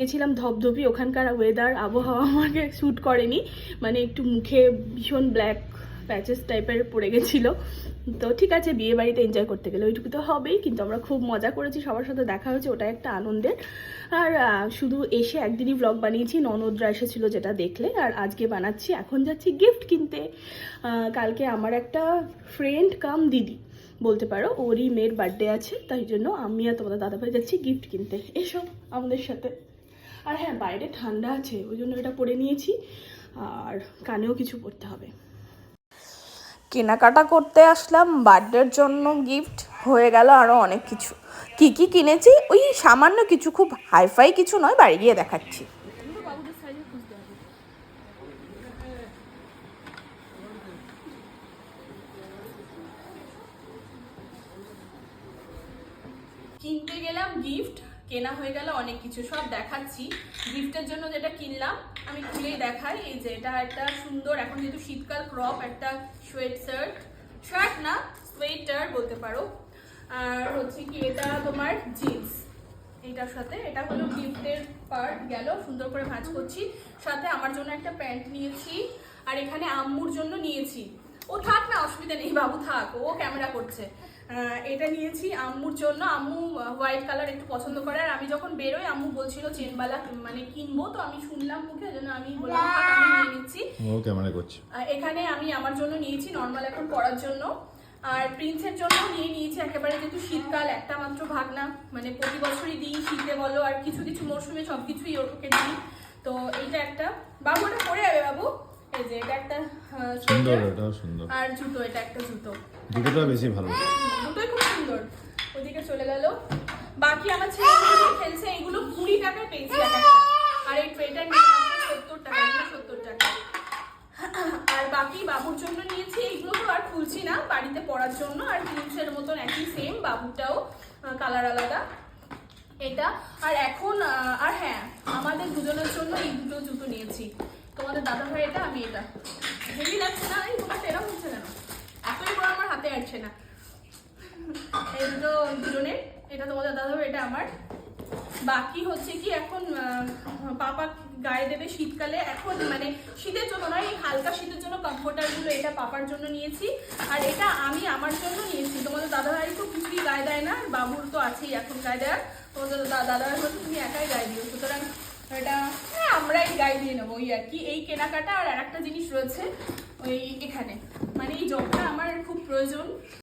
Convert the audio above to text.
গেছিলাম ধপধপি, ওখানকার ওয়েদার আবহাওয়া আমাকে শ্যুট করেনি, মানে একটু মুখে ভীষণ ব্ল্যাক প্যাচেস টাইপের পড়ে গেছিলো। তো ঠিক আছে, বিয়ে বাড়িতে এনজয় করতে গেলে ওইটুকু তো হবেই, কিন্তু আমরা খুব মজা করেছি, সবার সাথে দেখা হয়েছে, ওটা একটা আনন্দের। আর শুধু এসে একদিনই ব্লগ বানিয়েছি, ননদরা এসেছিলো যেটা দেখলে, আর আজকে বানাচ্ছি। এখন যাচ্ছি গিফট কিনতে। কালকে আমার একটা ফ্রেন্ড কাম দিদি বলতে পারো, ওরই মেয়ের বার্থডে আছে, তাই জন্য আমি আর তোমাদের দাদাভাই যাচ্ছি গিফট কিনতে। এসো আমাদের সাথে। আর হ্যাঁ, বাইরে ঠান্ডা আছে, ওই জন্য এটা পরে নিয়েছি, আর কানেও কিছু পরতে হবে। কেনাকাটা করতে আসলাম বার্থডের জন্য, গিফট হয়ে গেল আরও অনেক কিছু। কি কি কিনেছি ওই সামান্য কিছু, খুব হাইফাই কিছু নয়, বাড়ি গিয়ে দেখাচ্ছি। কিনতে গেলাম গিফট, কেনা হয়ে গেল অনেক কিছু, সব দেখাচ্ছি। গিফটের জন্য যেটা কিনলাম আমি খুলেই দেখাই। এই যে এটা একটা সুন্দর, এখন যেহেতু শীতকাল, ক্রপ একটা শার্ট না সোয়েটার বলতে পারো। আর হচ্ছে কি, এটা তোমার জিন্স, এইটার সাথে এটা হলো গিফটের পার্ট গেল, সুন্দর করে ভাঁজ করছি। সাথে আমার জন্য একটা প্যান্ট নিয়েছি, আর এখানে আম্মুর জন্য নিয়েছি। ও থাক না, অসুবিধা নেই, বাবু থাক, ও ক্যামেরা করছে। এটা নিয়েছি আম্মুর জন্য, আম্মু হোয়াইট কালার একটু পছন্দ করে, আর আমি যখন বেরোই আম্মু বলছিল চেনবালা মানে কিনবো, তো আমি শুনলাম মুখে, জন্য আমি বললাম আমি নিয়ে নিচ্ছি। ও ক্যামেরা করছে। এখানে আমি আমার জন্য নিয়েছি নর্মাল এখন পরার জন্য, আর প্রিন্সের জন্য নিয়ে নিয়েছি একেবারে, যেহেতু শীতকাল, একটা মাত্র ভাগনা, মানে প্রতি বছরই দিই, শীতে বলো আর কিছু কিছু মরশুমে সব কিছুই ওকে দিই। তো এইটা একটা, বাবু ওটা পরে যাবে বাবু। এই যে এটা একটা সুন্দর, এটাও সুন্দর। আর জুতো, এটা একটা জুতো, জুতোটা বেশি ভালো, দুটোই খুব সুন্দর। ওদিকে চলে গেল। বাকি আমার ছেলে খেলছে, এগুলো 20 টাকায় পেয়েছি একটা, আর এই ট্রেটার নিয়ে 70 টাকা, 70 টাকা। আর বাকি বাবুর জন্য নিয়েছি, এইগুলো তো আর খুলছি না, বাড়িতে পরার জন্য। আর জিন্সের মতন একই সেম, বাবুটাও কালার আলাদা এটা। আর এখন আর হ্যাঁ, আমাদের দুজনের জন্য এই দুটো জুতো নিয়েছি, তোমাদের দাদা ভাই এটা, আমি এটা। হেভি লাগছে না? এই তোমার এরকম হচ্ছে কেন? এতই বড় আমার হাতে আসছে না। এই দুটো দুজনের, এটা তোমাদের দাদা ভাই, এটা আমার। বাকি হচ্ছে কি, এখন পাপা গায়ে দেবে শীতকালে, এখন মানে শীতের জন্য নয়, এই হালকা শীতের জন্য কমফোর্টারগুলো, এটা পাপার জন্য নিয়েছি, আর এটা আমি আমার জন্য নিয়েছি। তোমাদের দাদাভাই তো কিছুই গায়ে দেয় না, বাবুর তো আছেই এখন গায়ে দেওয়ার, তোমাদের দাদাভাই বলছে তুমি একাই গায়ে দিও, সুতরাং এটা আমরাই গায়ে দিয়ে নেবো, ওই আর কি। এই কেনাকাটা। আর একটা জিনিস রয়েছে ওই এখানে, মানে এই জবটা আমার খুব প্রয়োজন,